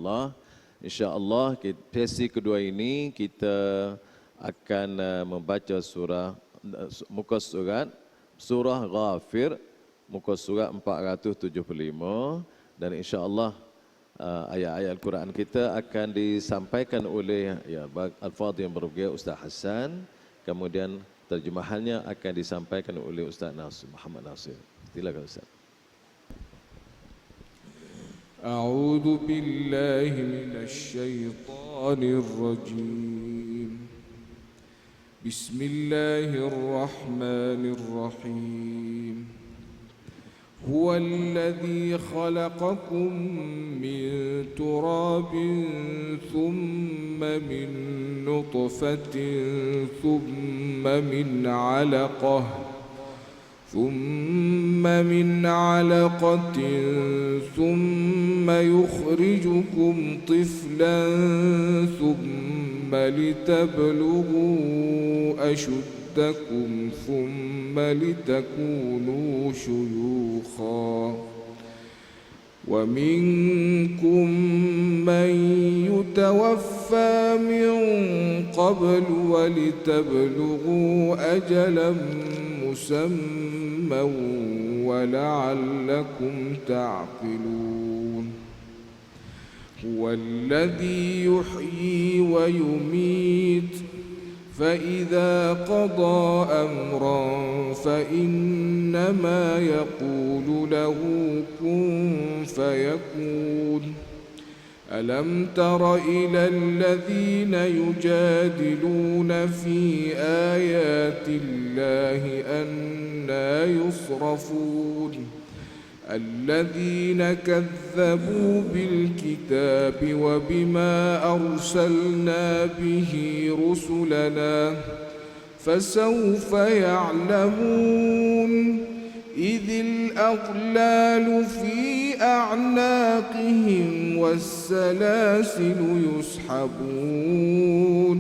insya-Allah. Insya-Allah sesi kedua ini kita akan membaca muka surat surah Ghafir, muka surat 475, dan insya-Allah ayat-ayat Al-Quran kita akan disampaikan oleh Al-Fadhil yang berbahagia Ustaz Hassan, kemudian terjemahannya akan disampaikan oleh Ustaz Muhammad Nasir. Silakan Ustaz. A'udzu billahi minasy syaithanir rajim. Bismillahirrahmanirrahim. هو الذي خلقكم من تراب ثم من نطفة ثم من علقة ثم يخرجكم طفلا ثم لتبلغوا أشدكم ثم لتكونوا شيوخا ومنكم من يتوفى من قبل ولتبلغوا أجلا مسمى ولعلكم تعقلون هو الذي يحيي ويميت فإذا قضى أمرا فإنما يقول له كن فيكون ألم تر إلى الذين يجادلون في آيات الله أنى يصرفون الذين كذبوا بالكتاب وبما أرسلنا به رسلنا فسوف يعلمون إذ الأغلال في أعناقهم والسلاسل يسحبون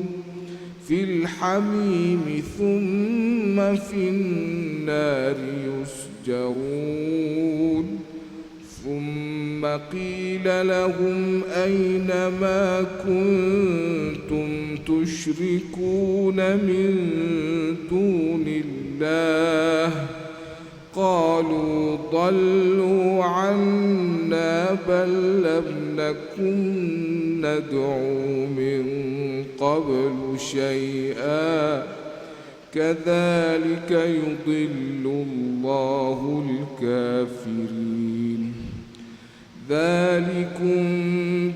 في الحميم ثم في النار يسجرون ثم قيل لهم أين ما كنتم تشركون من دون الله قالوا ضلوا عنا بل لم نكن ندعو من قبل شيئا كذلك يضل الله الكافرين ذلكم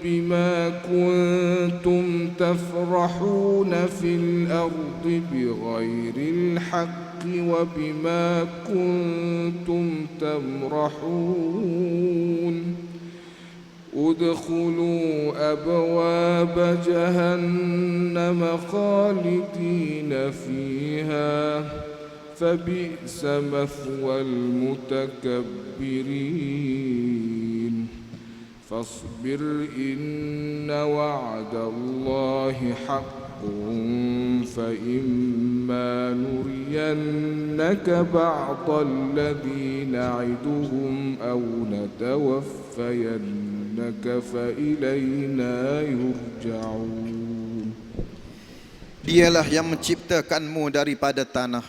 بما كنتم تفرحون في الأرض بغير الحق وبما كنتم تمرحون ادخلوا أبواب جهنم خالدين فيها فبئس مثوى المتكبرين فاصبر إن وعد الله حق فإما نرينك بعض الذي نعدهم أو نتوفينك فإلينا يرجعون. Dialah yang menciptakanmu daripada tanah,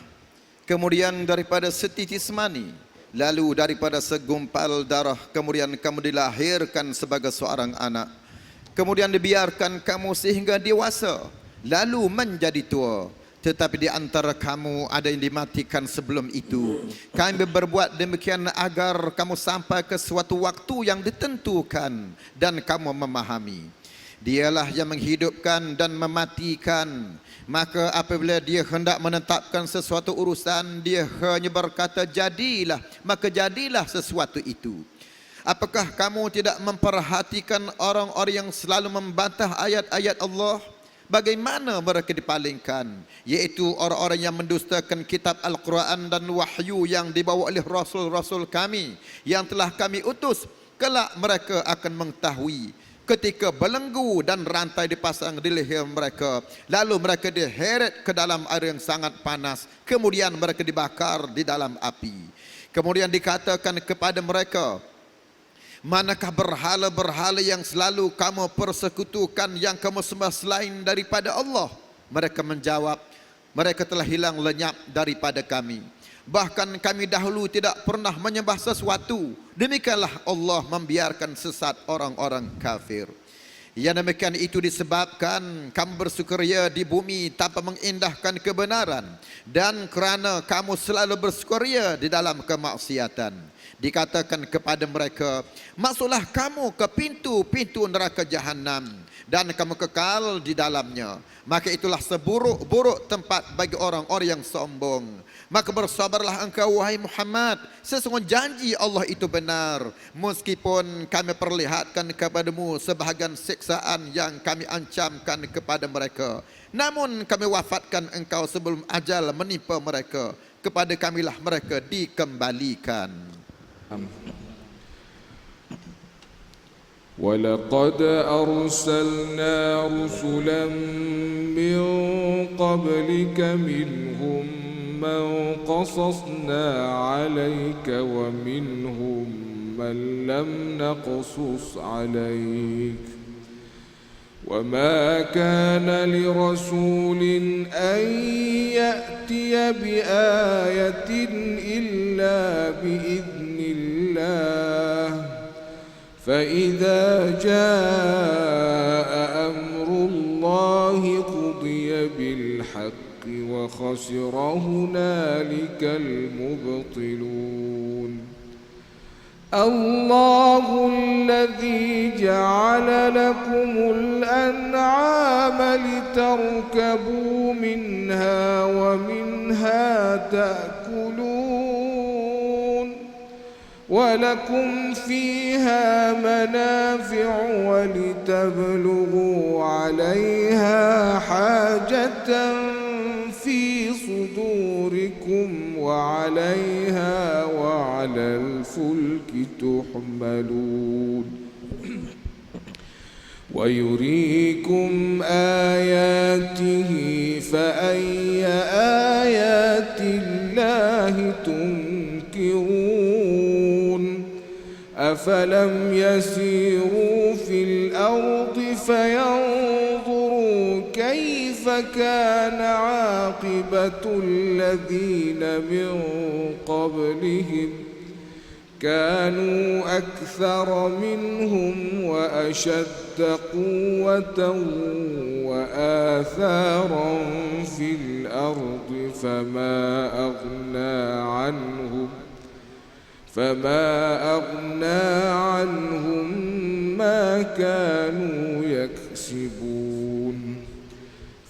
kemudian daripada setitis mani, lalu daripada segumpal darah, kemudian kamu dilahirkan sebagai seorang anak, kemudian dibiarkan kamu sehingga dewasa, lalu menjadi tua. Tetapi di antara kamu ada yang dimatikan sebelum itu. Kami berbuat demikian agar kamu sampai ke suatu waktu yang ditentukan dan kamu memahami. Dialah yang menghidupkan dan mematikan. Maka apabila dia hendak menetapkan sesuatu urusan, dia hanya berkata jadilah, maka jadilah sesuatu itu. Apakah kamu tidak memperhatikan orang-orang yang selalu membantah ayat-ayat Allah? Bagaimana mereka dipalingkan? Yaitu orang-orang yang mendustakan kitab Al-Quran dan wahyu yang dibawa oleh Rasul-Rasul kami yang telah kami utus. Kelak mereka akan mengetahui ketika belenggu dan rantai dipasang di leher mereka, lalu mereka diheret ke dalam air yang sangat panas, kemudian mereka dibakar di dalam api. Kemudian dikatakan kepada mereka, Manakah berhala-berhala yang selalu kamu persekutukan, yang kamu sembah selain daripada Allah? Mereka menjawab, mereka telah hilang lenyap daripada kami. Bahkan kami dahulu tidak pernah menyembah sesuatu. Demikianlah Allah membiarkan sesat orang-orang kafir. Yang demikian itu disebabkan kamu bersukaria di bumi tanpa mengindahkan kebenaran, dan kerana kamu selalu bersukaria di dalam kemaksiatan. Dikatakan kepada mereka, masuklah kamu ke pintu-pintu neraka Jahannam, dan kamu kekal di dalamnya. Maka itulah seburuk-buruk tempat bagi orang-orang yang sombong. Maka bersabarlah engkau wahai Muhammad, sesungguhnya janji Allah itu benar, meskipun kami perlihatkan kepadamu sebahagian siksaan yang kami ancamkan kepada mereka. Namun kami wafatkan engkau sebelum ajal menimpa mereka. Kepada kamilah mereka dikembalikan. ولقد أرسلنا رسلا من قبلك منهم من قصصنا عليك ومنهم من لم نقصص عليك وما كان لرسول أن يأتي بآية إلا بإذن الله فإذا جاء أمر الله قضي بالحق وخسر هنالك المبطلون الله الذي جعل لكم الأنعام لتركبوا منها ومنها تأكلون ولكم فيها منافع ولتبلغوا عليها حاجة في صدوركم وعليها وعلى الفلك تحملون ويريكم آياته فأي آيات الله تنكرون أفلم يسيروا في الأرض فينظروا كيف كان عاقبة الذين من قبلهم كانوا أكثر منهم وأشد قوة وآثارا في الأرض فما أغنى عنهم ما كانوا يكسبون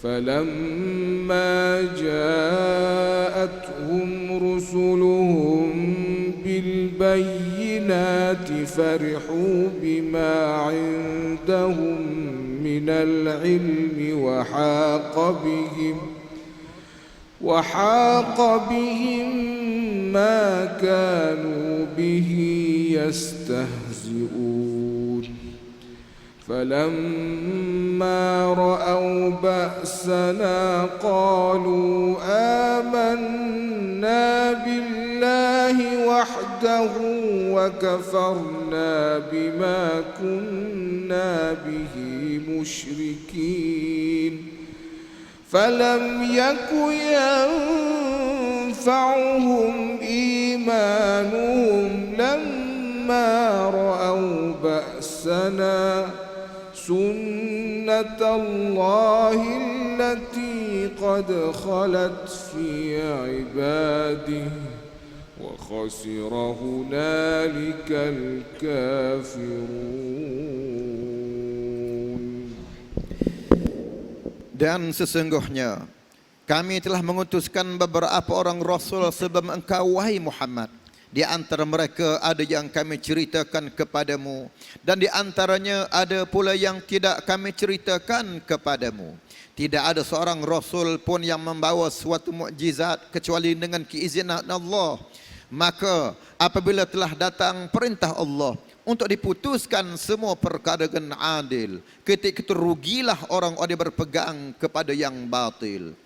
فلما جاءتهم رسلهم بالبينات فرحوا بما عندهم من العلم وحاق بهم ما كانوا به يستهزئون فلما رأوا بأسنا قالوا آمنا بالله وحده وكفرنا بما كنا به مشركين فلم يك ينفعهم إيمانهم لما رأوا بأسنا سنة الله التي قد خلت في عباده وخسر هنالك الكافرون. Dan sesungguhnya kami telah mengutuskan beberapa orang Rasul sebelum engkau wahai Muhammad. Di antara mereka ada yang kami ceritakan kepadamu, dan di antaranya ada pula yang tidak kami ceritakan kepadamu. Tidak ada seorang Rasul pun yang membawa suatu mukjizat kecuali dengan keizinan Allah. Maka apabila telah datang perintah Allah untuk diputuskan semua perkara dengan adil, ketika itu rugilah orang-orang yang berpegang kepada yang batil.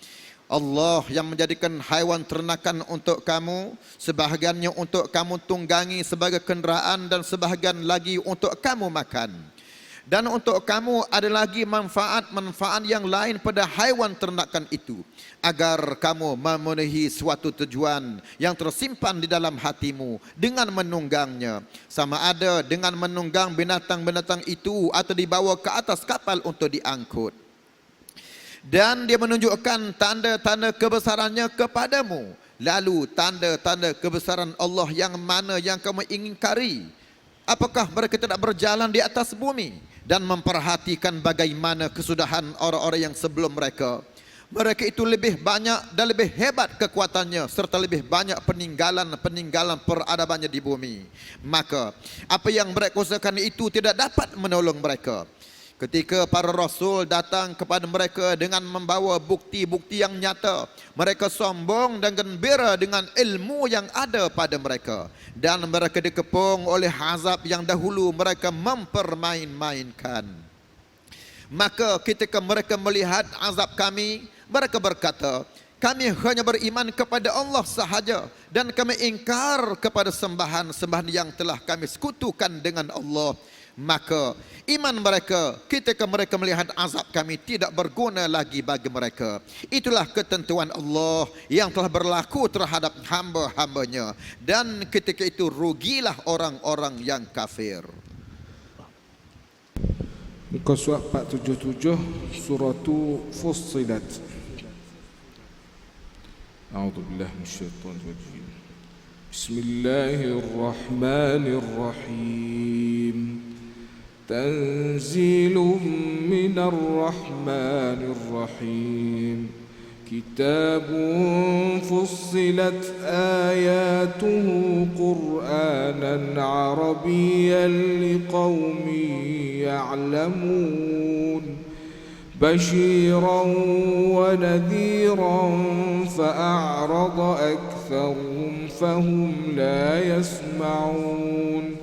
Allah yang menjadikan haiwan ternakan untuk kamu, sebahagiannya untuk kamu tunggangi sebagai kenderaan dan sebahagian lagi untuk kamu makan. Dan untuk kamu ada lagi manfaat-manfaat yang lain pada haiwan ternakan itu, agar kamu memenuhi suatu tujuan yang tersimpan di dalam hatimu dengan menunggangnya, sama ada dengan menunggang binatang-binatang itu atau dibawa ke atas kapal untuk diangkut. Dan dia menunjukkan tanda-tanda kebesarannya kepadamu. Lalu tanda-tanda kebesaran Allah yang mana yang kamu ingkari? Apakah mereka tidak berjalan di atas bumi dan memperhatikan bagaimana kesudahan orang-orang yang sebelum mereka? Mereka itu lebih banyak dan lebih hebat kekuatannya serta lebih banyak peninggalan peradabannya di bumi. Maka apa yang mereka usahakan itu tidak dapat menolong mereka. Ketika para rasul datang kepada mereka dengan membawa bukti-bukti yang nyata, mereka sombong dan gembira dengan ilmu yang ada pada mereka, dan mereka dikepung oleh azab yang dahulu mereka mempermain-mainkan. Maka ketika mereka melihat azab kami, mereka berkata, kami hanya beriman kepada Allah sahaja dan kami ingkar kepada sembahan-sembahan yang telah kami sekutukan dengan Allah. Maka iman mereka ketika mereka melihat azab kami tidak berguna lagi bagi mereka. Itulah ketentuan Allah yang telah berlaku terhadap hamba-hambanya, dan ketika itu rugilah orang-orang yang kafir. Muka surat 477 surah Fussilat. A'udzubillahi minasyaitonir rajim. Bismillahirrahmanirrahim. تنزيل من الرحمن الرحيم كتاب فصلت آياته قرآنا عربيا لقوم يعلمون بشيرا ونذيرا فأعرض أكثرهم فهم لا يسمعون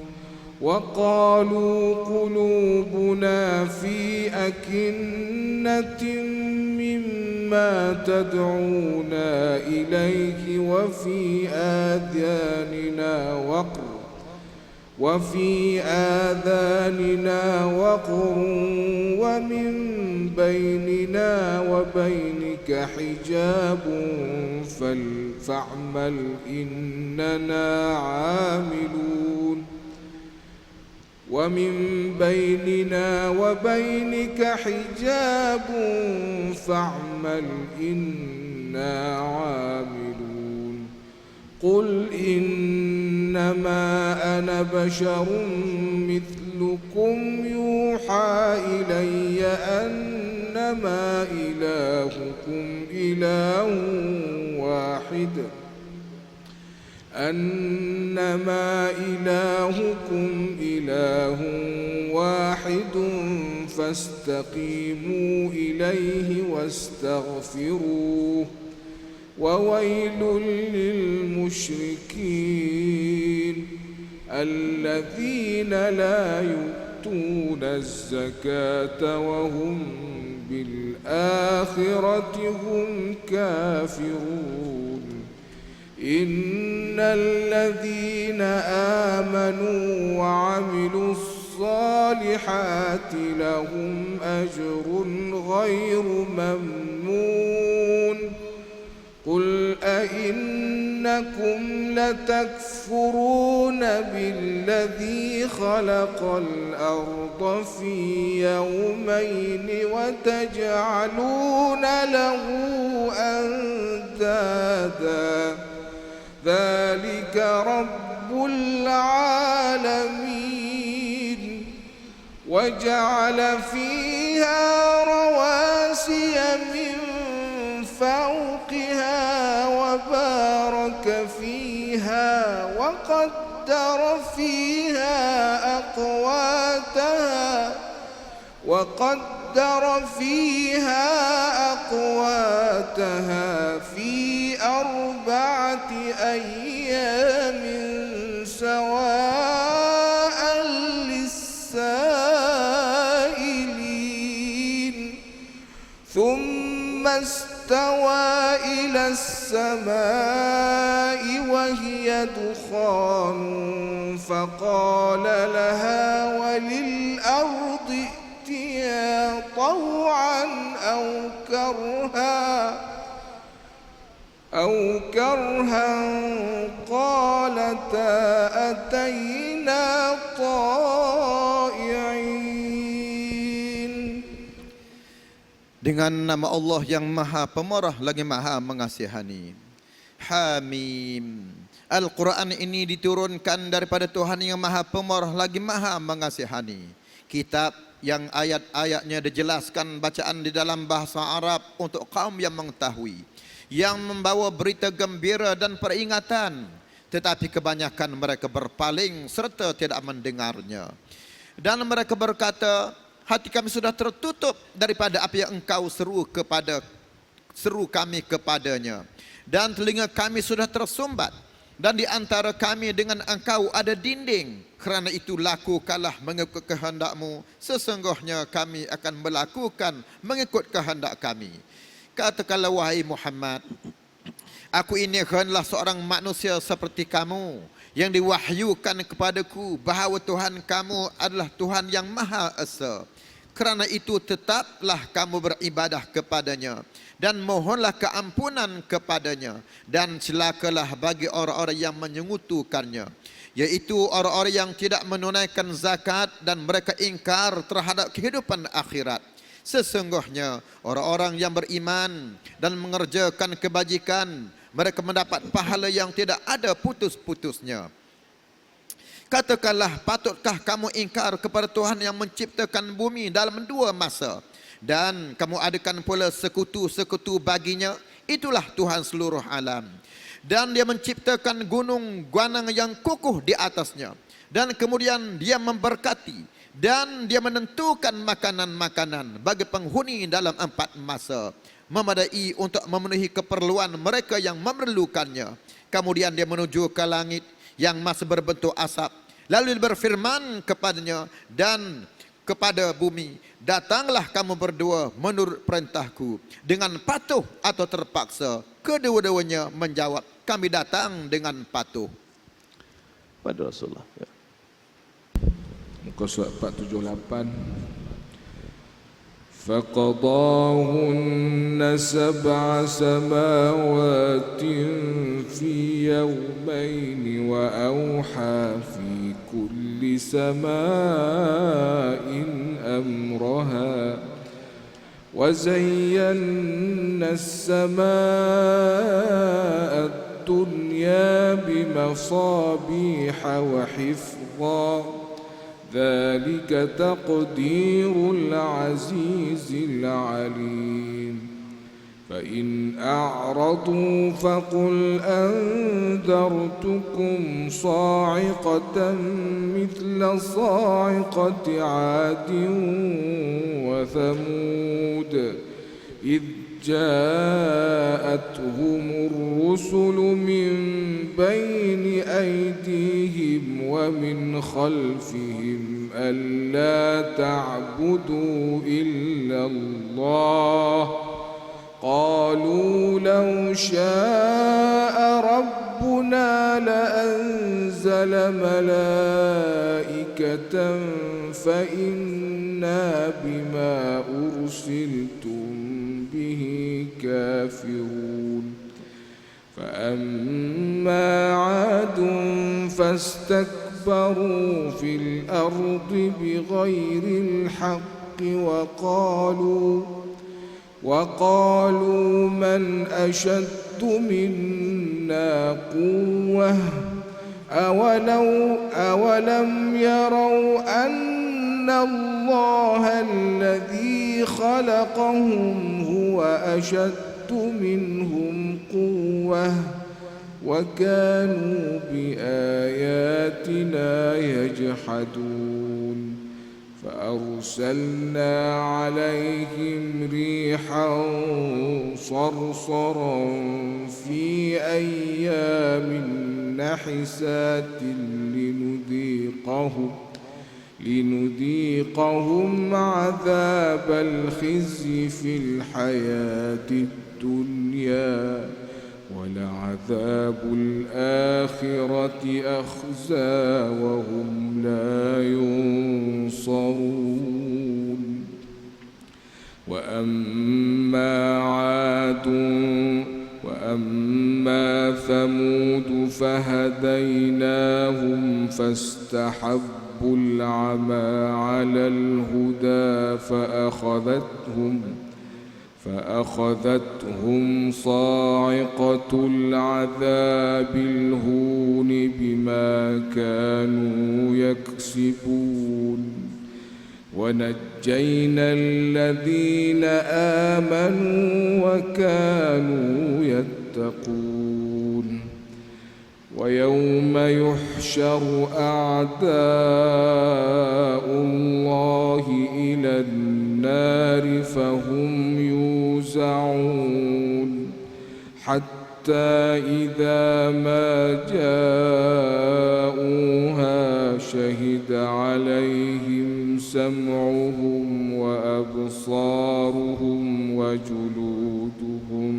وقالوا قلوبنا في أكنة مما تدعونا إليه وفي آذاننا وقر ومن بيننا وبينك حجاب فاعمل إننا عاملون ومن بيننا وبينك حجاب فاعمل إنا عاملون قل إنما أنا بشر مثلكم يوحى إلي أنما إلهكم إله واحد فاستقيموا إليه واستغفروه وويل للمشركين الذين لا يؤتون الزكاة وهم بالآخرة هم كافرون إن الذين آمنوا وعملوا الصالحات لهم أجر غير ممنون قل أئنكم لتكفرون بالذي خلق الأرض في يومين وتجعلون له أندادا ذلك رب العالمين وجعل فيها رواسي من فوقها وبارك فيها وقدر فيها أقواتها في 4 أيام سواء للسائلين ثم استوى إلى السماء وهي دخان فقال لها وللأرض ائتيا طوعا أو كرها قالتا أتينا طائعين. Dengan nama Allah yang Maha Pemarah lagi Maha Mengasihani. Hamim. Al-Quran ini diturunkan daripada Tuhan yang Maha Pemarah lagi Maha Mengasihani. Kitab yang ayat-ayatnya dijelaskan bacaan di dalam bahasa Arab untuk kaum yang mengetahui, yang membawa berita gembira dan peringatan, tetapi kebanyakan mereka berpaling serta tidak mendengarnya. Dan mereka berkata, hati kami sudah tertutup daripada apa yang engkau seru kami kepadanya, dan telinga kami sudah tersumbat, dan di antara kami dengan engkau ada dinding. Kerana itu lakukanlah mengikut kehendakmu, sesungguhnya kami akan melakukan mengikut kehendak kami. Katakanlah wahai Muhammad, aku ini hanyalah seorang manusia seperti kamu, yang diwahyukan kepadaku bahawa Tuhan kamu adalah Tuhan yang Maha Esa. Kerana itu tetaplah kamu beribadah kepadanya dan mohonlah keampunan kepadanya, dan celakalah bagi orang-orang yang menyekutukannya, yaitu orang-orang yang tidak menunaikan zakat dan mereka ingkar terhadap kehidupan akhirat. Sesungguhnya orang-orang yang beriman dan mengerjakan kebajikan, mereka mendapat pahala yang tidak ada putus-putusnya. Katakanlah, patutkah kamu ingkar kepada Tuhan yang menciptakan bumi dalam 2 masa, dan kamu adakan pula sekutu-sekutu baginya? Itulah Tuhan seluruh alam. Dan dia menciptakan gunung guanang yang kukuh di atasnya, dan kemudian dia memberkati, dan dia menentukan makanan-makanan bagi penghuni dalam 4 masa, memadai untuk memenuhi keperluan mereka yang memerlukannya. Kemudian dia menuju ke langit yang masih berbentuk asap, lalu dia berfirman kepadanya dan kepada bumi, datanglah kamu berdua menurut perintahku dengan patuh atau terpaksa. Kedua-duanya menjawab, kami datang dengan patuh. Pada Rasulullah. Ya. Muka surat 478. فَقَضَاهُنَّ سَبْعَ سَمَاوَاتٍ فِي يَوْمَيْنِ وَأَوْحَى فِي كُلِّ سَمَاءٍ أَمْرَهَا وَزَيَّنَّا السَّمَاءَ الدُّنْيَا بِمَصَابِيحَ وَحِفْظًا ذلك تقدير العزيز العليم فإن أعرضوا فقل أنذرتكم صاعقة مثل صاعقة عاد وثمود إذ جاءتهم الرسل من بين أيديهم ومن خلفهم ألا تعبدوا إلا الله قالوا لو شاء ربنا لأنزل ملائكة فإنا بما أرسلتم به كافرون فأما عاد فاستكبروا في الأرض بغير الحق وقالوا من أشد منا قوة أولم يروا أن الله الذي خلقهم هو أشد منهم قوة وكانوا بآياتنا يجحدون فأرسلنا عليهم ريحا صرصرا في أيام نحسات لنذيقهم عذاب الخزي في الحياة الدنيا ولعذاب الآخرة أخزى وهم لا ينصرون وأما ثمود فهديناهم فاستحبوا العمى على الهدى فأخذتهم صاعقة العذاب الهون بما كانوا يكسبون ونجينا الذين آمنوا وكانوا يتقون ويوم يحشر أعداء الله إلى النار فهم يوزعون حتى إذا ما جاءوها شهد عليهم سمعهم وأبصارهم وجلودهم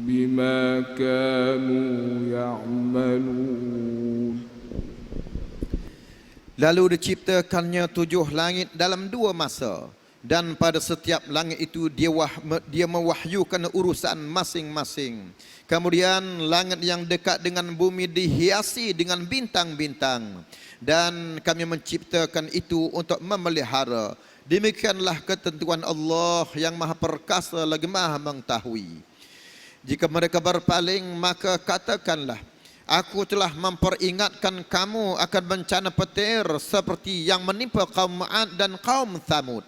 بما كانوا يعملون. Lalu diciptakannya 7 langit dalam 2 masa, dan pada setiap langit itu dia mewahyukan urusan masing-masing. Kemudian langit yang dekat dengan bumi dihiasi dengan bintang-bintang, dan kami menciptakan itu untuk memelihara. Demikianlah ketentuan Allah yang Maha Perkasa lagi Maha Mengetahui. Jika mereka berpaling, maka katakanlah, aku telah memperingatkan kamu akan bencana petir seperti yang menimpa kaum 'Ad dan kaum Thamud,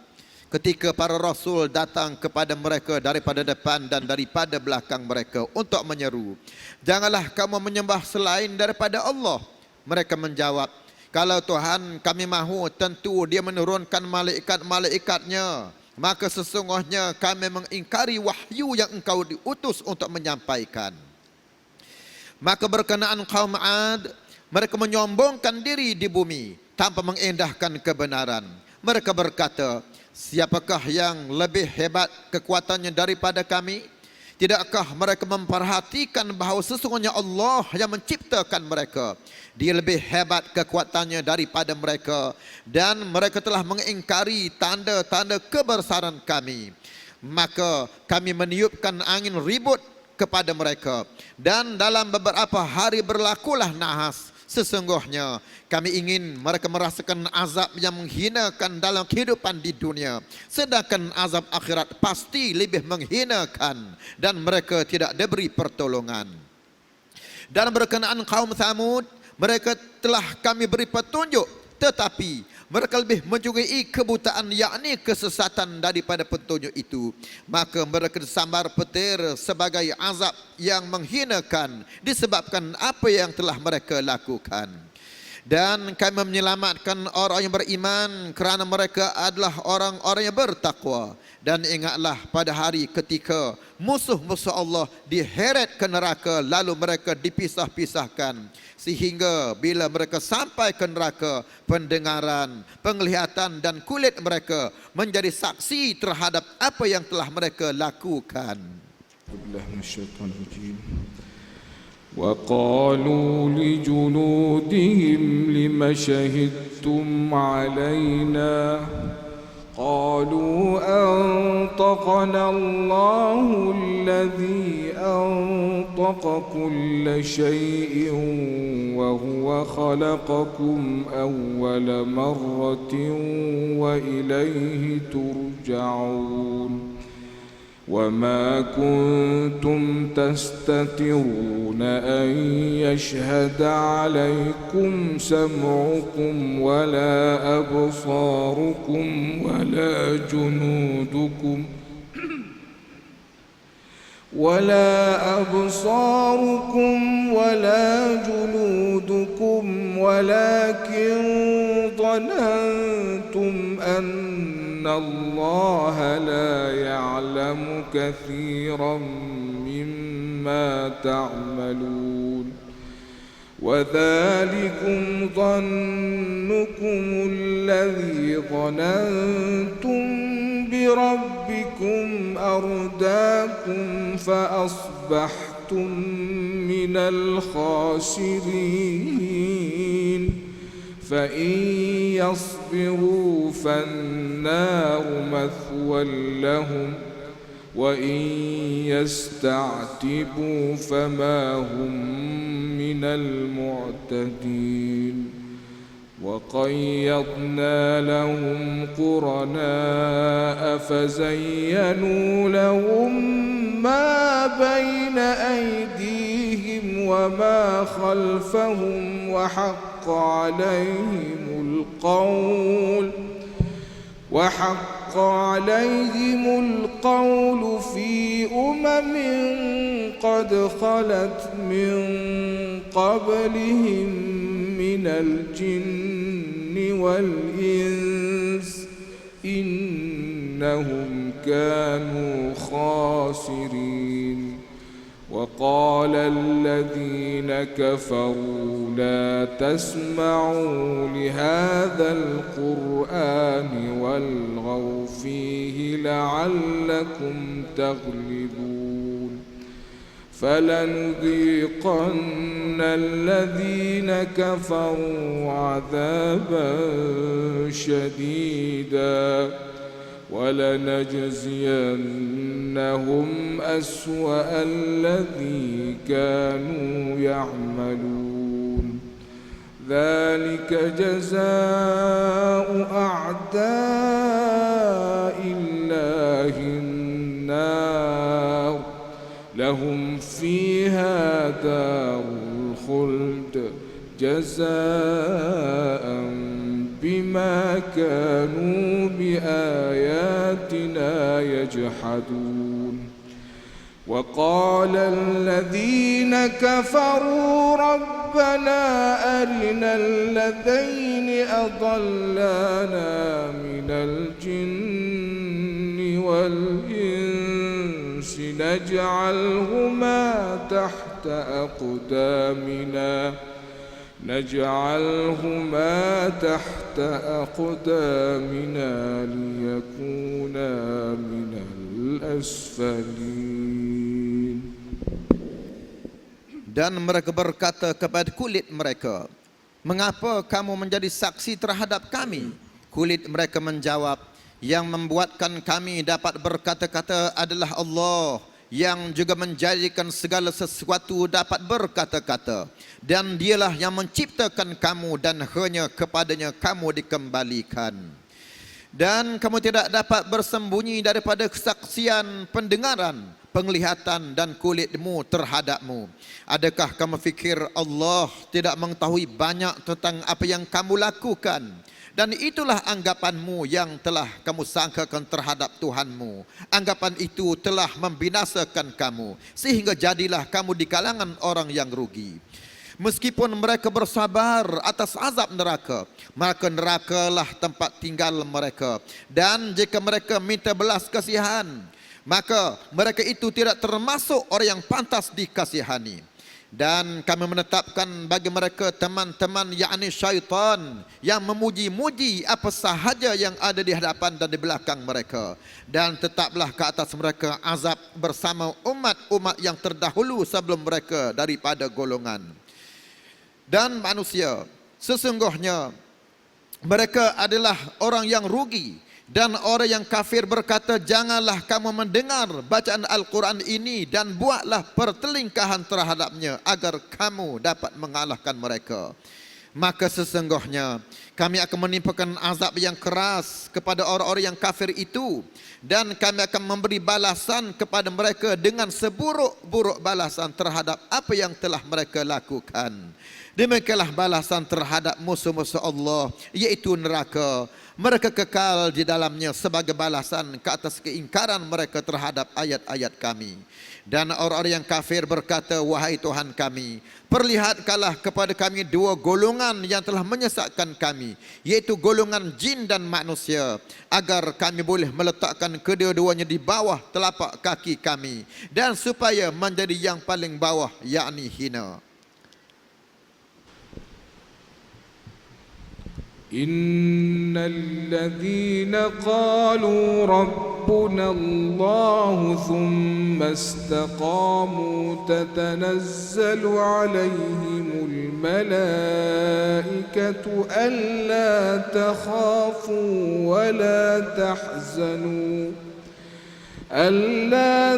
ketika para rasul datang kepada mereka daripada depan dan daripada belakang mereka untuk menyeru, janganlah kamu menyembah selain daripada Allah. Mereka menjawab, kalau Tuhan kami mahu, tentu Dia menurunkan malaikat-malaikatnya, maka sesungguhnya kami mengingkari wahyu yang engkau diutus untuk menyampaikan. Maka berkenaan kaum 'Ad, mereka menyombongkan diri di bumi tanpa mengindahkan kebenaran. Mereka berkata, siapakah yang lebih hebat kekuatannya daripada kami? Tidakkah mereka memperhatikan bahawa sesungguhnya Allah yang menciptakan mereka? Dia lebih hebat kekuatannya daripada mereka, dan mereka telah mengingkari tanda-tanda kebesaran kami. Maka kami meniupkan angin ribut kepada mereka, dan dalam beberapa hari berlakulah nahas. Sesungguhnya kami ingin mereka merasakan azab yang menghinakan dalam kehidupan di dunia, sedangkan azab akhirat pasti lebih menghinakan, dan mereka tidak diberi pertolongan. Dan berkenaan kaum Thamud, mereka telah kami beri petunjuk, tetapi mereka lebih menyukai kebutaan, yakni kesesatan daripada petunjuk itu. Maka mereka disambar petir sebagai azab yang menghinakan disebabkan apa yang telah mereka lakukan. Dan kami menyelamatkan orang yang beriman kerana mereka adalah orang-orang yang bertakwa. Dan ingatlah pada hari ketika musuh-musuh Allah diheret ke neraka, lalu mereka dipisah-pisahkan, sehingga bila mereka sampai ke neraka, pendengaran, penglihatan dan kulit mereka menjadi saksi terhadap apa yang telah mereka lakukan. وقالوا لجلودهم لم شهدتم علينا قالوا أنطقنا الله الذي أنطق كل شيء وهو خلقكم أول مرة وإليه ترجعون وما كنتم تستترون أن يشهد عليكم سمعكم ولا أبصاركم ولا جنودكم ولكن ظننتم أن الله لا يعلم كثيرا مما تعملون وذلكم ظنكم الذي ظننتم بربكم أرداكم فأصبحتم من الخاسرين فإن يصبروا فالنار مثوى لهم وإن يستعتبوا فما هم من المعتدين وقيضنا لهم قرناء فزينوا لهم ما بين أيديهم وما خلفهم وحق عليهم القول في قد خلت من قبلهم من الجن والإنس إنهم كانوا خاسرين وقال الذين كفروا لا تسمعوا لهذا القرآن والغوا فيه لعلكم تغلبون فلنذيقن الذين كفروا عذابا شديدا ولنجزينهم أسوأ الذي كانوا يعملون ذلك جزاء أعداء الله النار لهم فيها دار الخلد جزاء بما كانوا بآياتنا يجحدون وقال الذين كفروا ربنا أرنا الذين أضلانا من الجن والإنس نجعلهما تحت أقدامنا ليكونا من الأسفلين. Dan mereka berkata kepada kulit mereka, mengapa kamu menjadi saksi terhadap kami? Kulit mereka menjawab, yang membuatkan kami dapat berkata-kata adalah Allah, yang juga menjadikan segala sesuatu dapat berkata-kata, dan dialah yang menciptakan kamu dan hanya kepadanya kamu dikembalikan. Dan kamu tidak dapat bersembunyi daripada kesaksian pendengaran, penglihatan dan kulitmu terhadapmu. Adakah kamu fikir Allah tidak mengetahui banyak tentang apa yang kamu lakukan? Dan itulah anggapanmu yang telah kamu sangkakan terhadap Tuhanmu. Anggapan itu telah membinasakan kamu, sehingga jadilah kamu di kalangan orang yang rugi. Meskipun mereka bersabar atas azab neraka, maka nerakalah tempat tinggal mereka. Dan jika mereka minta belas kasihan, maka mereka itu tidak termasuk orang yang pantas dikasihani. Dan kami menetapkan bagi mereka teman-teman, yakni syaitan, yang memuji-muji apa sahaja yang ada di hadapan dan di belakang mereka. Dan tetaplah ke atas mereka azab bersama umat-umat yang terdahulu sebelum mereka daripada golongan dan manusia. Sesungguhnya mereka adalah orang yang rugi. Dan orang yang kafir berkata, janganlah kamu mendengar bacaan Al-Quran ini dan buatlah pertelingkahan terhadapnya agar kamu dapat mengalahkan mereka. Maka sesungguhnya kami akan menimpakan azab yang keras kepada orang-orang yang kafir itu, dan kami akan memberi balasan kepada mereka dengan seburuk-buruk balasan terhadap apa yang telah mereka lakukan. Demikianlah balasan terhadap musuh-musuh Allah, yaitu neraka. Mereka kekal di dalamnya sebagai balasan ke atas keingkaran mereka terhadap ayat-ayat kami. Dan orang-orang yang kafir berkata, wahai Tuhan kami, perlihatkanlah kepada kami dua golongan yang telah menyesatkan kami, yaitu golongan jin dan manusia, agar kami boleh meletakkan kedua-duanya di bawah telapak kaki kami, dan supaya menjadi yang paling bawah, yakni hina. إن الذين قالوا ربنا الله ثم استقاموا تتنزل عليهم الملائكة ألا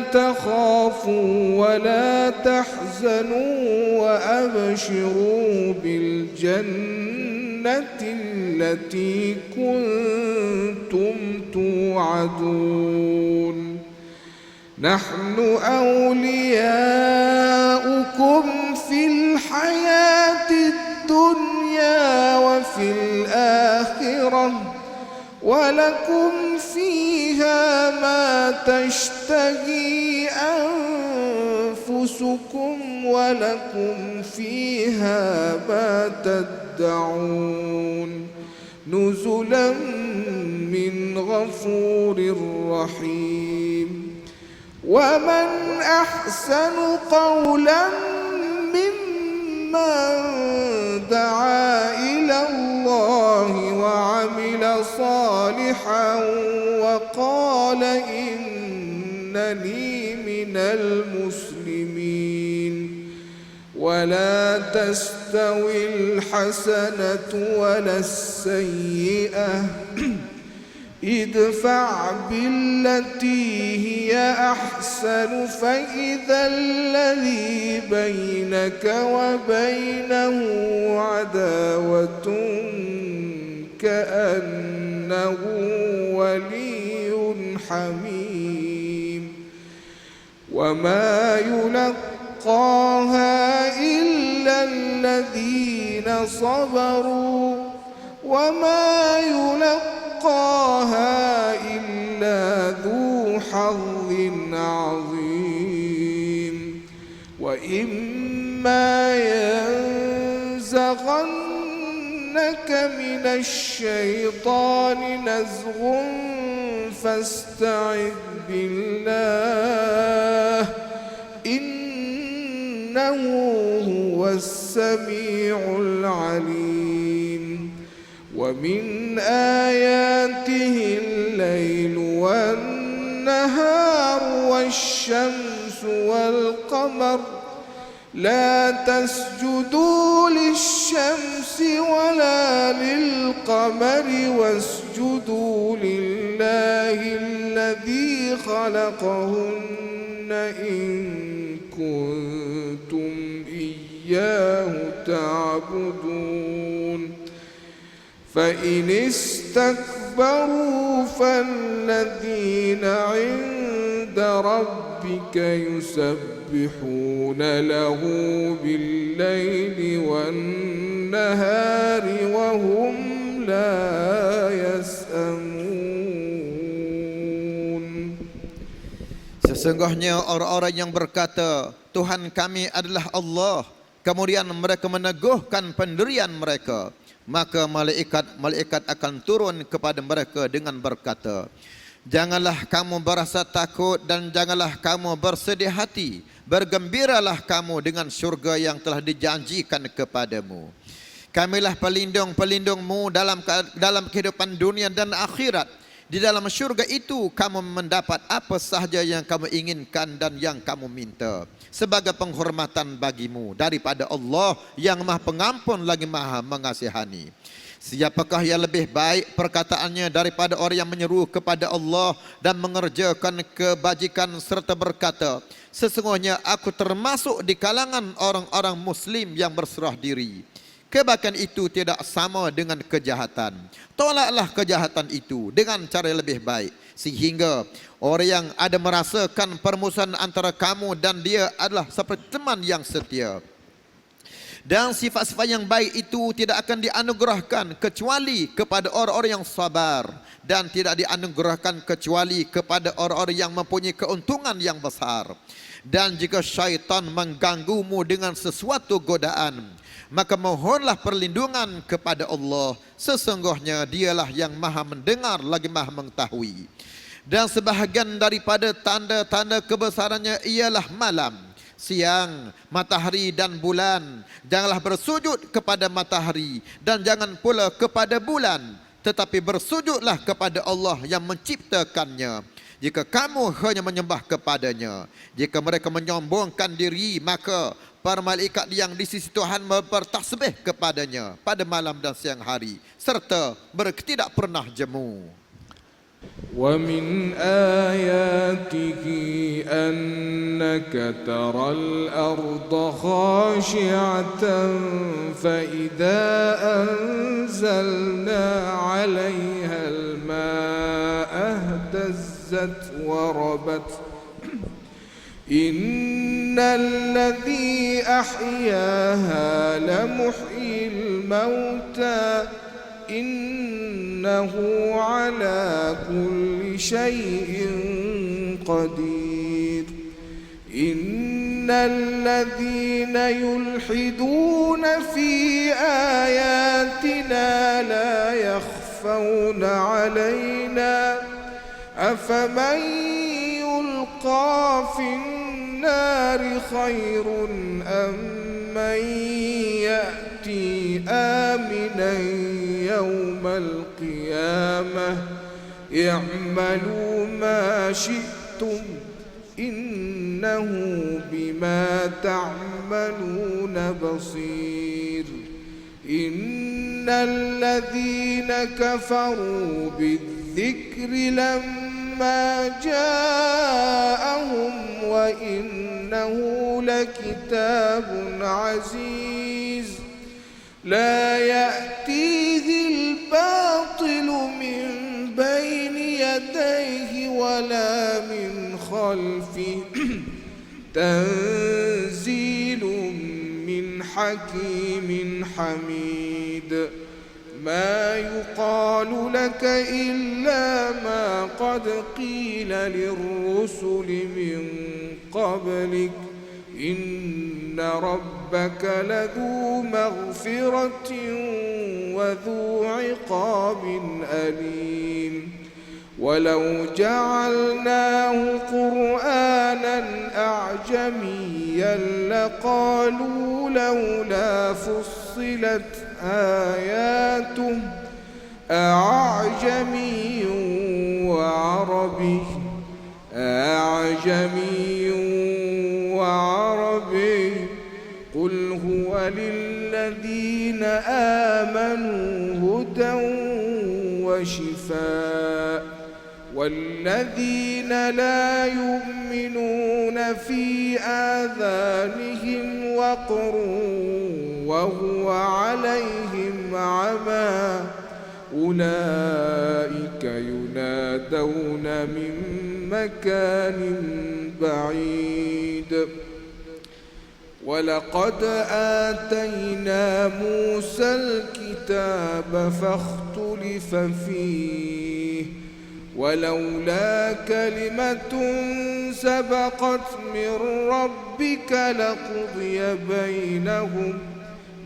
تخافوا ولا تحزنوا وأبشروا بالجنة التي كنتم توعدون نحن أولياؤكم في الحياة الدنيا وفي الآخرة ولكم فيها ما تشتهي أنفسكم ولكم فيها ما تدعون نزلا من غفور رحيم ومن أحسن قولا ممن دعا إلى الله وعمل صالحا وقال إنني من المسلمين ولا تستوي الحسنة ولا السيئة ادفع بالتي هي أحسن فإذا الذي بينك وبينه عداوة كأنه ولي حميم وما يلقاها إلا الذين صبروا وما يلقاها إلا ذو حظ عظيم وإما ينزغنك من الشيطان نزغ فاستعذ بالله إنه هو السميع العليم ومن آياته الليل والنهار والشمس والقمر لا تسجدوا للشمس ولا للقمر واسجدوا لله الذي خلقهن إن كنتم إياه تعبدون فإن استكبروا فالذين عند ربك يسبحون له بالليل والنهار وهم لا يسأمون. Sesungguhnya orang-orang yang berkata Tuhan kami adalah Allah, kemudian mereka meneguhkan pendirian mereka, maka malaikat akan turun kepada mereka dengan berkata, janganlah kamu berasa takut dan janganlah kamu bersedih hati, bergembiralah kamu dengan syurga yang telah dijanjikan kepadamu. Kamilah pelindung-pelindungmu dalam kehidupan dunia dan akhirat. Di dalam syurga itu kamu mendapat apa sahaja yang kamu inginkan dan yang kamu minta sebagai penghormatan bagimu daripada Allah yang Maha Pengampun lagi Maha Mengasihani. Siapakah yang lebih baik perkataannya daripada orang yang menyeru kepada Allah dan mengerjakan kebajikan serta berkata, sesungguhnya aku termasuk di kalangan orang-orang muslim yang berserah diri. Kebaikan itu tidak sama dengan kejahatan. Tolaklah kejahatan itu dengan cara yang lebih baik, sehingga orang yang ada merasakan permusuhan antara kamu dan dia adalah seperti teman yang setia. Dan sifat-sifat yang baik itu tidak akan dianugerahkan kecuali kepada orang-orang yang sabar, dan tidak dianugerahkan kecuali kepada orang-orang yang mempunyai keuntungan yang besar. Dan jika syaitan mengganggumu dengan sesuatu godaan, maka mohonlah perlindungan kepada Allah. Sesungguhnya dialah yang maha mendengar lagi maha mengetahui. Dan sebahagian daripada tanda-tanda kebesarannya ialah malam. siang, matahari dan bulan. Janganlah bersujud kepada matahari dan jangan pula kepada bulan, tetapi bersujudlah kepada Allah yang menciptakannya. Jika kamu hanya menyembah kepadanya, jika mereka menyombongkan diri, maka para malaikat yang di sisi Tuhan bertasbih kepadanya pada malam dan siang hari, serta mereka tidak pernah jemu. ومن آياته أنك ترى الأرض خاشعة فإذا أنزلنا عليها الماء اهتزت وربت إن الذي أحياها لمحيي الموتى إنه على كل شيء قدير إن الذين يلحدون في آياتنا لا يخفون علينا أفمن يلقى في النار خير أم من يأتي آمنا يوم القيامة اعملوا ما شئتم إنه بما تعملون بصير إن الذين كفروا بالذكر لما جاءهم وإنه لكتاب عزيز لا يأتيه الباطل من بين يديه ولا من خلفه تنزيل من حكيم حميد ما يقال لك إلا ما قد قيل للرسل من قبلك إن ربك لذو مغفرة وذو عقاب أليم ولو جعلناه قرآنا أعجميا لقالوا لولا فصلت آياته أعجمي وعربي قل هو للذين آمنوا هدى وشفاء والذين لا يؤمنون في آذانهم وقر وهو عليهم عمى أولئك ينادون من مكان بعيد ولقد آتينا موسى الكتاب فاختلف فيه ولولا كلمة سبقت من ربك لقضي بينهم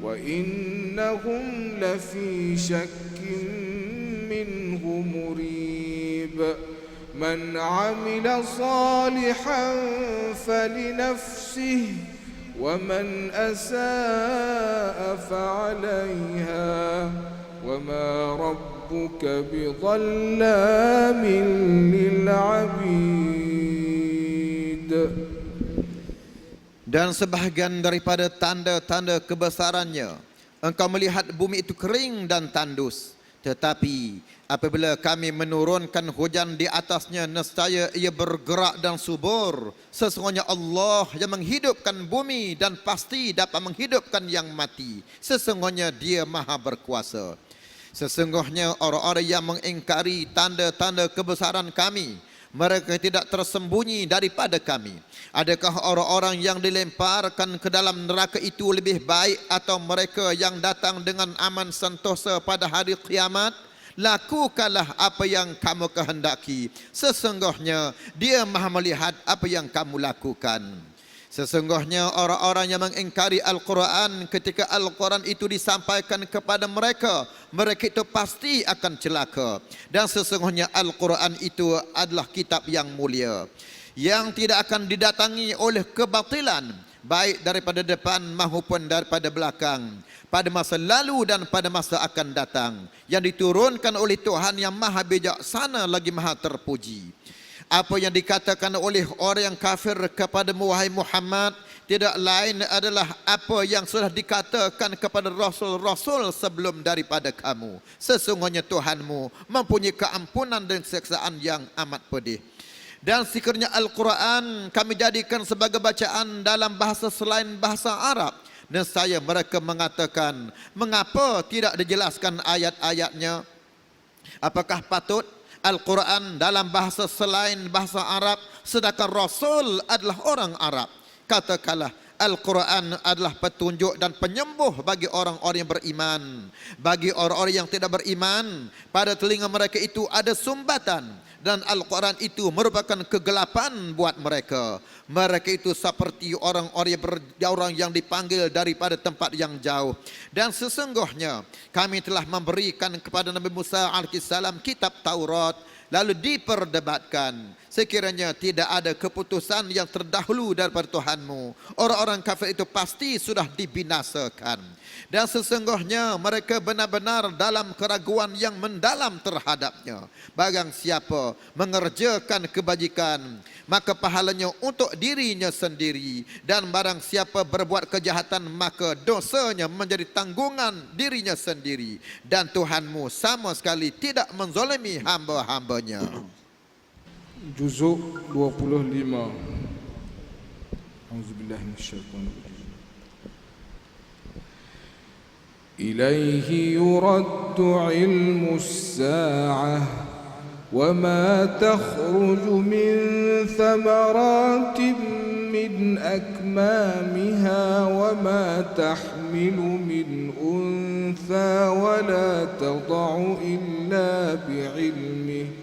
وإنهم لفي شك منه مريب من عمل صالحا فلنفسه ومن أساء فعليها وما ربك بظلام للعبيد. Dan sebahagian daripada tanda-tanda kebesarannya, engkau melihat bumi itu kering dan tandus. Tetapi apabila kami menurunkan hujan di atasnya, nescaya ia bergerak dan subur. Sesungguhnya Allah yang menghidupkan bumi dan pasti dapat menghidupkan yang mati. Sesungguhnya Dia Maha Berkuasa. Sesungguhnya orang-orang yang mengingkari tanda-tanda kebesaran kami, mereka tidak tersembunyi daripada kami. Adakah orang-orang yang dilemparkan ke dalam neraka itu lebih baik atau mereka yang datang dengan aman sentosa pada hari kiamat? Lakukanlah apa yang kamu kehendaki. Sesungguhnya Dia Maha melihat apa yang kamu lakukan. Sesungguhnya orang-orang yang mengingkari Al-Quran, ketika Al-Quran itu disampaikan kepada mereka, mereka itu pasti akan celaka. Dan sesungguhnya Al-Quran itu adalah kitab yang mulia. yang tidak akan didatangi oleh kebatilan, baik daripada depan maupun daripada belakang, pada masa lalu dan pada masa akan datang, yang diturunkan oleh Tuhan yang maha bijaksana lagi maha terpuji. Apa yang dikatakan oleh orang yang kafir kepadamu wahai Muhammad tidak lain adalah apa yang sudah dikatakan kepada rasul-rasul sebelum daripada kamu. Sesungguhnya Tuhanmu mempunyai keampunan dan siksaan yang amat pedih. Dan sekiranya Al-Quran kami jadikan sebagai bacaan dalam bahasa selain bahasa Arab, nescaya mereka mengatakan, mengapa tidak dijelaskan ayat-ayatnya? Apakah patut Al-Quran dalam bahasa selain bahasa Arab, sedangkan Rasul adalah orang Arab? Katakanlah, Al-Quran adalah petunjuk dan penyembuh bagi orang-orang yang beriman. Bagi orang-orang yang tidak beriman, pada telinga mereka itu ada sumbatan, dan Al-Quran itu merupakan kegelapan buat mereka. Mereka itu seperti orang-orang yang dipanggil daripada tempat yang jauh. Dan sesungguhnya kami telah memberikan kepada Nabi Musa alaihissalam kitab Taurat, lalu diperdebatkan. Sekiranya tidak ada keputusan yang terdahulu daripada Tuhanmu, orang-orang kafir itu pasti sudah dibinasakan. Dan sesungguhnya mereka benar-benar dalam keraguan yang mendalam terhadapnya. Barang siapa mengerjakan kebajikan, maka pahalanya untuk dirinya sendiri. Dan barang siapa berbuat kejahatan, maka dosanya menjadi tanggungan dirinya sendiri. Dan Tuhanmu sama sekali tidak menzalimi hamba-hambanya. Juzuk 25. Auzubillahi minasyaitonir rajim. Ilaihi yuraddu ilmus sa'ah wa ma takhruju min thamaratin min akmamiha wa ma tahmilu min untha wa la tada'u illa bi'ilmihi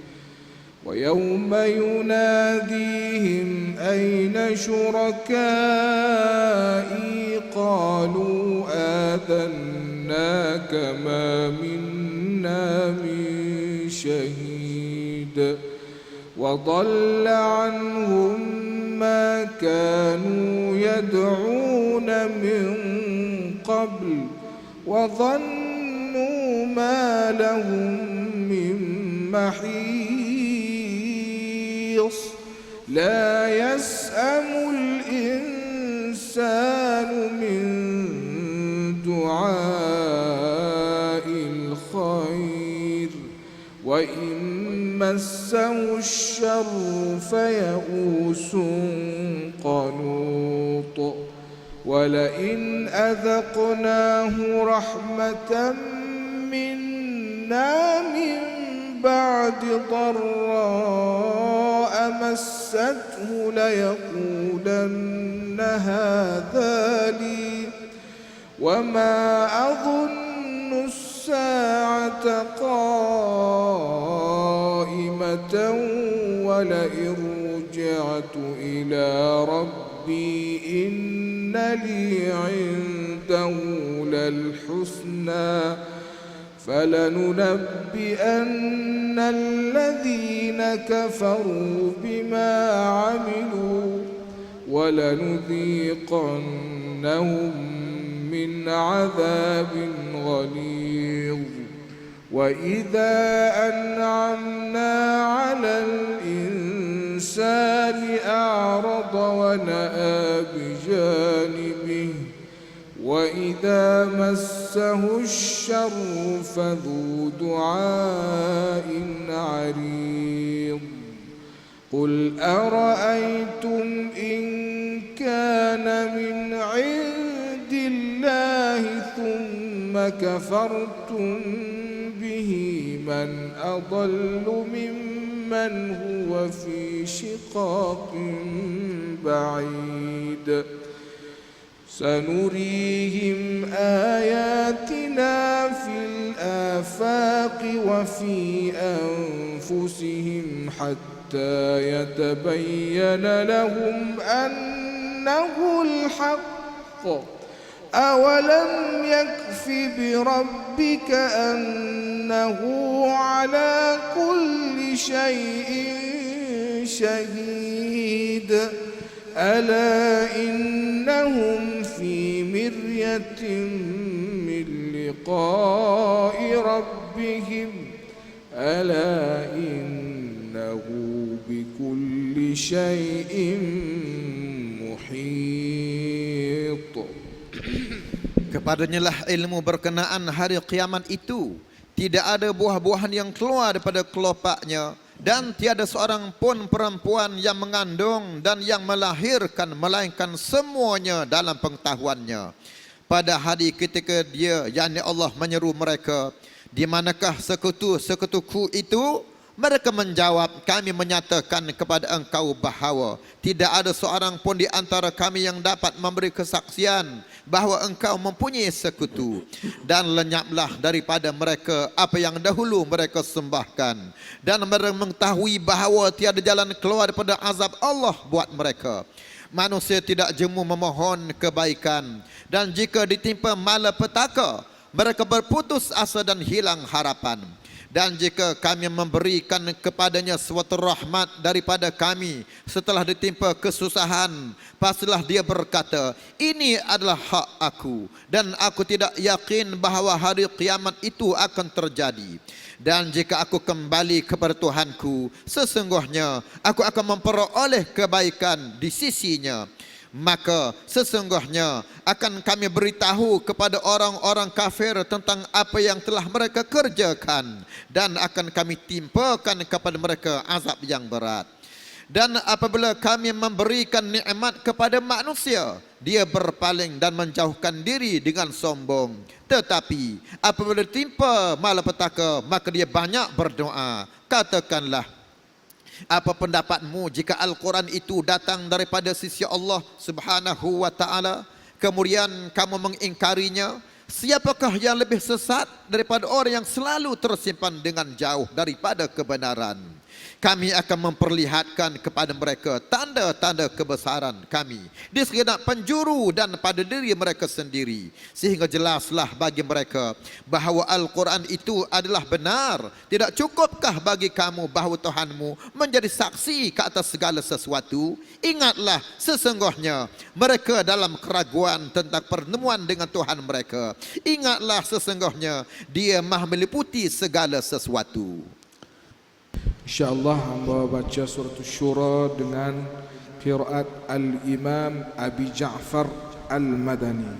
ويوم يناديهم أين شركائي قالوا آذناك ما منا من شهيد وضل عنهم ما كانوا يدعون من قبل وظنوا ما لهم من محيص لا يسأم الإنسان من دعاء الخير وإن مسه الشر فيئوس قنوط ولئن أذقناه رحمة منا من بعد ضراء مسته ليقولن هذا لي وما أظن الساعة قائمة ولئن رجعت إلى ربي إن لي عنده للحسنى فلننبئن الذين كفروا بما عملوا ولنذيقنهم من عذاب غليظ وإذا أنعمنا على الإنسان أعرض ونأى بجانبه وإذا مسه الشر فذو دعاء عريض قل أرأيتم إن كان من عند الله ثم كفرتم به من أضل ممن هو في شقاق بعيد سنريهم آياتنا في الآفاق وفي أنفسهم حتى يتبين لهم أنه الحق أولم يكف بربك أنه على كل شيء شهيد ألا إنهم في مرية من لقاء ربهم ألا إنه بكل شيء محيط. Kepadanya lah ilmu berkenaan hari kiamat itu. Tidak ada buah-buahan yang keluar daripada kelopaknya, dan tiada seorang pun perempuan yang mengandung dan yang melahirkan, melainkan semuanya dalam pengetahuannya. Pada hari ketika dia, yakni Allah, menyeru mereka, di manakah sekutu-sekutuku itu? Mereka menjawab, kami menyatakan kepada engkau bahawa tidak ada seorang pun di antara kami yang dapat memberi kesaksian bahawa engkau mempunyai sekutu. Dan lenyaplah daripada mereka apa yang dahulu mereka sembahkan. Dan mereka mengetahui bahawa tiada jalan keluar daripada azab Allah buat mereka. Manusia tidak jemu memohon kebaikan, dan jika ditimpa malapetaka, mereka berputus asa dan hilang harapan. Dan jika kami memberikan kepadanya suatu rahmat daripada kami setelah ditimpa kesusahan, pastilah dia berkata, ini adalah hak aku, dan aku tidak yakin bahawa hari kiamat itu akan terjadi. Dan jika aku kembali kepada Tuhanku, sesungguhnya aku akan memperoleh kebaikan di sisinya. Maka sesungguhnya akan kami beritahu kepada orang-orang kafir tentang apa yang telah mereka kerjakan, dan akan kami timpakan kepada mereka azab yang berat. Dan apabila kami memberikan nikmat kepada manusia, dia berpaling dan menjauhkan diri dengan sombong. Tetapi apabila timpa malapetaka, maka dia banyak berdoa. Katakanlah, apa pendapatmu jika Al-Quran itu datang daripada sisi Allah Subhanahu wa ta'ala, kemudian kamu mengingkarinya? Siapakah yang lebih sesat daripada orang yang selalu tersimpan dengan jauh daripada kebenaran? Kami akan memperlihatkan kepada mereka tanda-tanda kebesaran kami di segenap penjuru dan pada diri mereka sendiri, sehingga jelaslah bagi mereka bahawa Al-Quran itu adalah benar. Tidak cukupkah bagi kamu bahawa Tuhanmu menjadi saksi ke atas segala sesuatu? Ingatlah, sesungguhnya mereka dalam keraguan tentang pertemuan dengan Tuhan mereka. Ingatlah, sesungguhnya Dia Maha meliputi segala sesuatu. InsyaAllah hamba baca surah Syura dengan qiraat Al-Imam Abi Ja'far Al-Madani.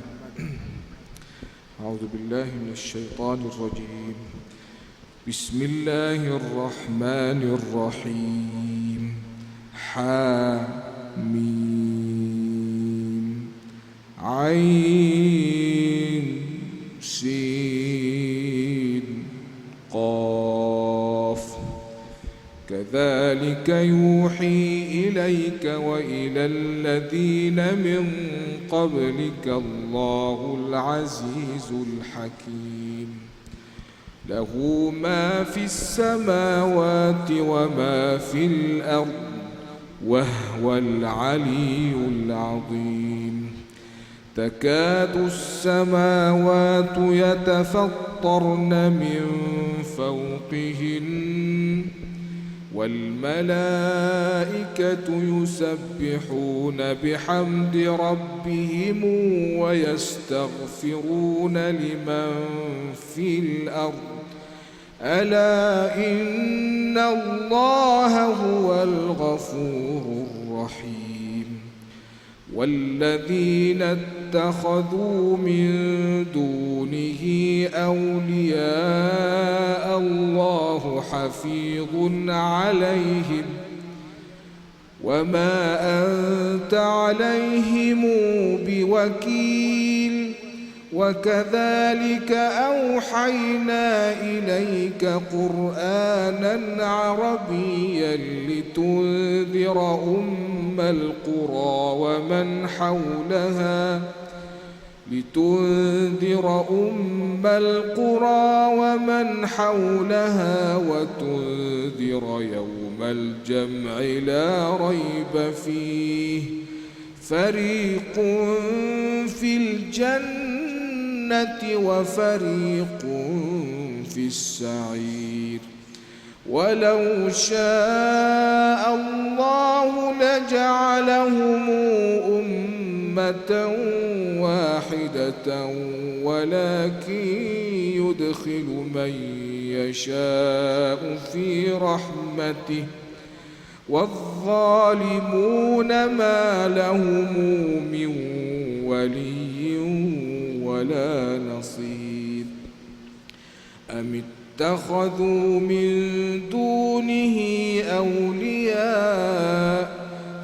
A'udzu billahi minasyaitonir rajim. Bismillahirrahmanirrahim. Hamim. Ain Sin Qaf. كذلك يوحي إليك وإلى الذين من قبلك الله العزيز الحكيم له ما في السماوات وما في الأرض وهو العلي العظيم تكاد السماوات يتفطرن من فوقهن والملائكة يسبحون بحمد ربهم ويستغفرون لمن في الأرض ألا إن الله هو الغفور الرحيم والذين اتخذوا من دونه أولياء الله حفيظ عليهم وما أنت عليهم بوكيل وكذلك أوحينا إليك قرآنا عربيا لتنذر أم القرى ومن حولها وتنذر يوم الجمع لا ريب فيه فريق في الجنة وفريق في السعير ولو شاء الله جعلهم أمة واحدة ولكن يدخل من يشاء في رحمته والظالمون ما لهم من ولي ولا نصير أم اتخذوا من دونه أولياء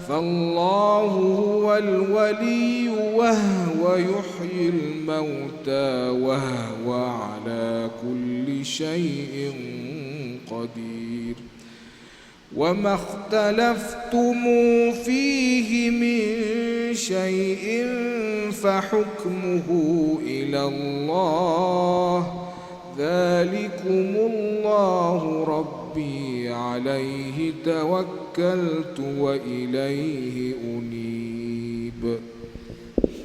فالله هو الولي وهو يحيي الموتى وهو على كل شيء قدير وما اختلفتم فيه من شيء فحكمه إلى الله ذلكم الله ربي عليه توكلت وإليه أنيب.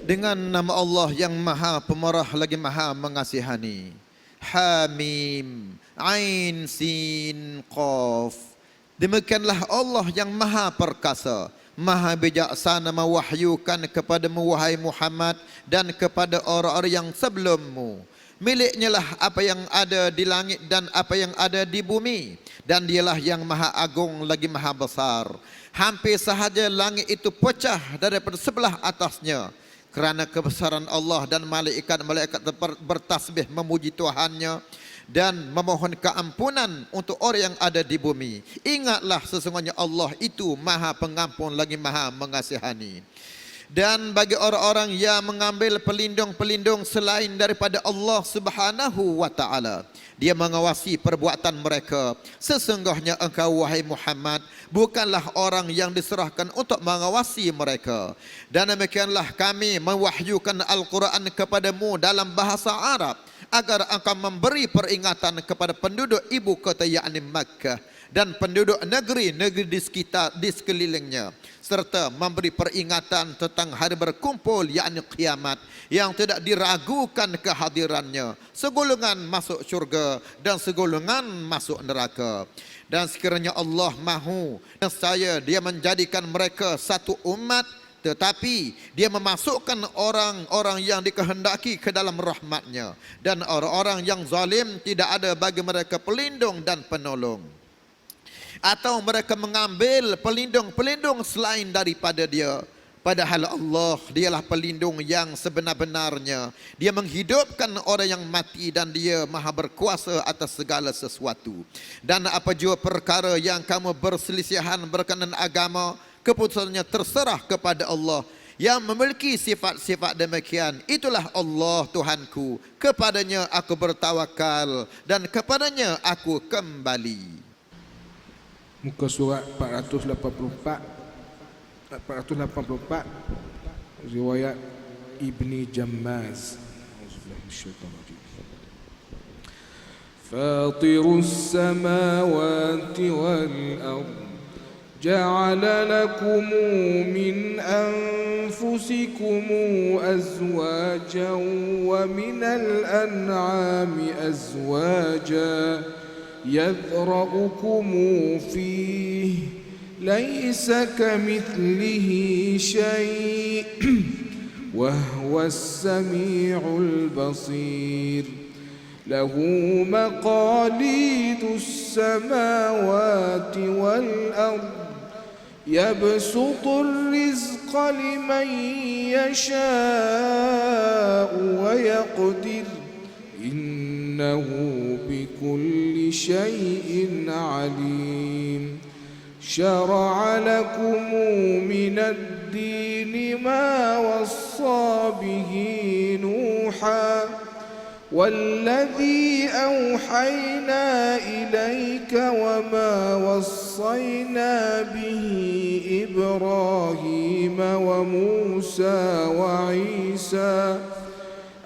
Dengan nama Allah yang Maha Pemarah lagi Maha Mengasihani. Hamim, Ain, Sin, Qaf. Demikianlah Allah yang Maha Perkasa, Maha Bijaksana mewahyukan kepadamu wahai Muhammad dan kepada orang-orang yang sebelummu. Miliknya lah apa yang ada di langit dan apa yang ada di bumi. Dan dialah yang Maha Agung lagi Maha Besar. Hampir sahaja langit itu pecah daripada sebelah atasnya kerana kebesaran Allah, dan malaikat-malaikat bertasbih memuji Tuhannya dan memohon keampunan untuk orang yang ada di bumi. Ingatlah sesungguhnya Allah itu Maha Pengampun lagi Maha Mengasihani. Dan bagi orang-orang yang mengambil pelindung-pelindung selain daripada Allah Subhanahu wa taala, dia mengawasi perbuatan mereka. Sesungguhnya engkau wahai Muhammad bukanlah orang yang diserahkan untuk mengawasi mereka. Dan demikianlah kami mewahyukan Al-Quran kepadamu dalam bahasa Arab agar engkau memberi peringatan kepada penduduk ibu kota yakni Makkah dan penduduk negeri-negeri di sekitar di sekelilingnya, serta memberi peringatan tentang hari berkumpul yakni kiamat yang tidak diragukan kehadirannya. Segolongan masuk syurga dan segolongan masuk neraka. Dan sekiranya Allah mahu, nescaya Dia menjadikan mereka satu umat, tetapi Dia memasukkan orang-orang yang dikehendaki ke dalam rahmat-Nya, dan orang-orang yang zalim tidak ada bagi mereka pelindung dan penolong. Atau mereka mengambil pelindung-pelindung selain daripada Dia, padahal Allah dialah pelindung yang sebenar-benarnya. Dia menghidupkan orang yang mati dan Dia Maha berkuasa atas segala sesuatu. Dan apa jua perkara yang kamu berselisihan berkenaan agama, keputusannya terserah kepada Allah yang memiliki sifat-sifat demikian. Itulah Allah Tuhanku, kepadanya aku bertawakal dan kepadanya aku kembali. Muka surat 484 riwayat Ibni Jammaz. Fatirus samawati wal ard جعل لكم من أنفسكم أزواجا ومن الأنعام أزواجا يذرأكم فيه ليس كمثله شيء وهو السميع البصير له مقاليد السماوات والأرض يبسط الرزق لمن يشاء ويقدر إنه بكل شيء عليم شرع لكم من الدين ما وصى به نوحا والذي أوحينا إليك وما وصينا به إبراهيم وموسى وعيسى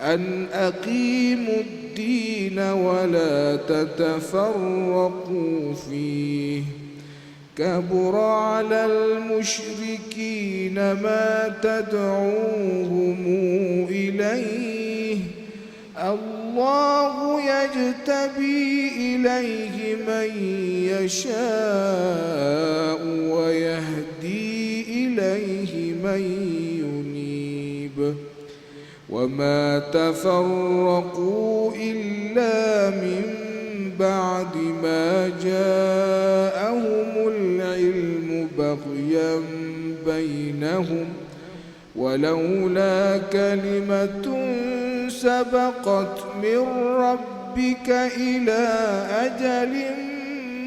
أن أقيموا الدين ولا تتفرقوا فيه كبر على المشركين ما تدعوهم إليه الله يجتبي إليه من يشاء ويهدي من ينيب وما تفرقوا إلا من بعد ما جاءهم العلم بغيا بينهم ولولا كلمة سبقت من ربك إلى أجل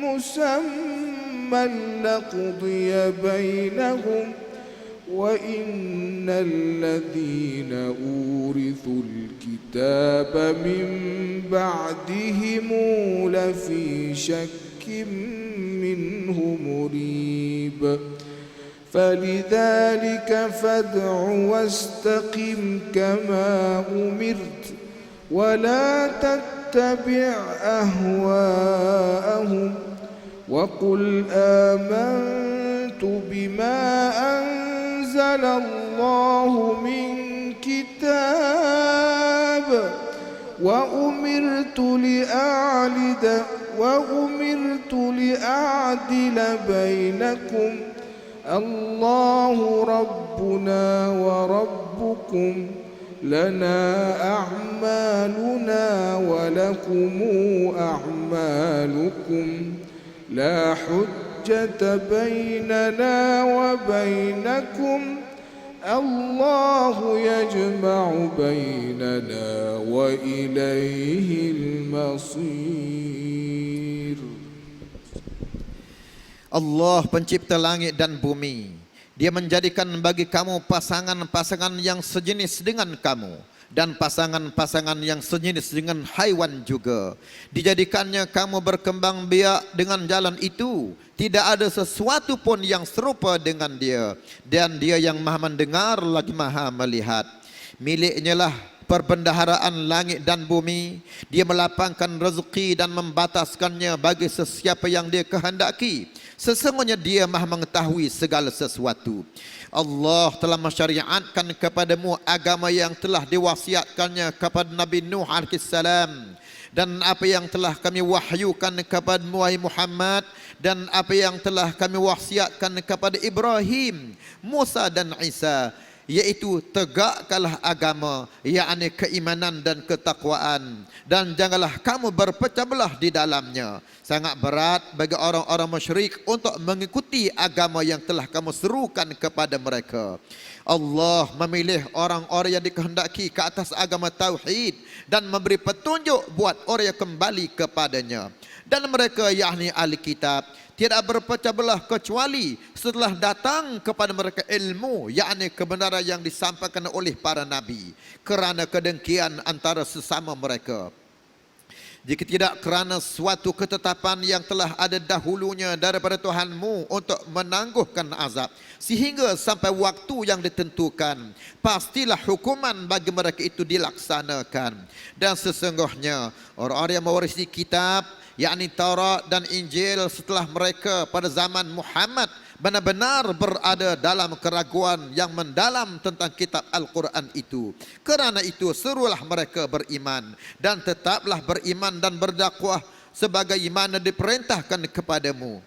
مسمى لقضي بينهم وإن الذين أورثوا الكتاب من بعدهم لفي شك منه مريب فلذلك فادع واستقم كما أمرت ولا تتبع أهواءهم وقل آمنت بما أنزل الله من كتاب وأمرت لأعدل بينكم الله ربنا وربكم لنا أعمالنا ولكم أعمالكم لا حجة بيننا وبينكم الله يجمع بيننا وإليه المصير. Allah pencipta langit dan bumi. Dia menjadikan bagi kamu pasangan-pasangan yang sejenis dengan kamu dan pasangan-pasangan yang sejenis dengan haiwan juga. Dijadikannya kamu berkembang biak dengan jalan itu. Tidak ada sesuatu pun yang serupa dengan dia. Dan dia yang maha mendengar lagi maha melihat. Miliknya lah perbendaharaan langit dan bumi. Dia melapangkan rezeki dan membataskannya bagi sesiapa yang dia kehendaki. Sesungguhnya dia maha mengetahui segala sesuatu. Allah telah mensyariatkan kepadamu agama yang telah diwasiatkannya kepada Nabi Nuh AS. Dan apa yang telah kami wahyukan kepadamu wahai Muhammad. Dan apa yang telah kami wasiatkan kepada Ibrahim, Musa dan Isa. Iaitu tegakkanlah agama, yakni keimanan dan ketakwaan, dan janganlah kamu berpecah belah di dalamnya. Sangat berat bagi orang-orang musyrik untuk mengikuti agama yang telah kamu serukan kepada mereka. Allah memilih orang-orang yang dikehendaki ke atas agama tauhid dan memberi petunjuk buat orang yang kembali kepadanya. Dan mereka yakni ahli kitab tidak berpecah belah kecuali setelah datang kepada mereka ilmu, yakni kebenaran yang disampaikan oleh para nabi, kerana kedengkian antara sesama mereka. Jika tidak kerana suatu ketetapan yang telah ada dahulunya daripada Tuhanmu untuk menangguhkan azab sehingga sampai waktu yang ditentukan, pastilah hukuman bagi mereka itu dilaksanakan. Dan sesungguhnya orang-orang yang mewarisi kitab, yakni Taurat dan Injil setelah mereka pada zaman Muhammad benar-benar berada dalam keraguan yang mendalam tentang kitab Al-Quran itu. Kerana itu serulah mereka beriman dan tetaplah beriman dan berdakwah sebagaimana diperintahkan kepadamu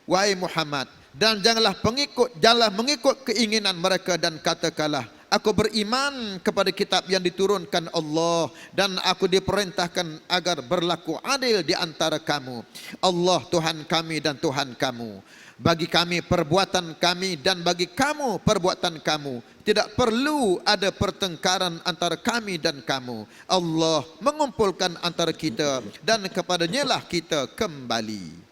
wahai Muhammad. Dan janganlah mengikut keinginan mereka dan katakanlah, aku beriman kepada kitab yang diturunkan Allah dan aku diperintahkan agar berlaku adil di antara kamu. Allah Tuhan kami dan Tuhan kamu. Bagi kami perbuatan kami dan bagi kamu perbuatan kamu. Tidak perlu ada pertengkaran antara kami dan kamu. Allah mengumpulkan antara kita dan kepadanya lah kita kembali.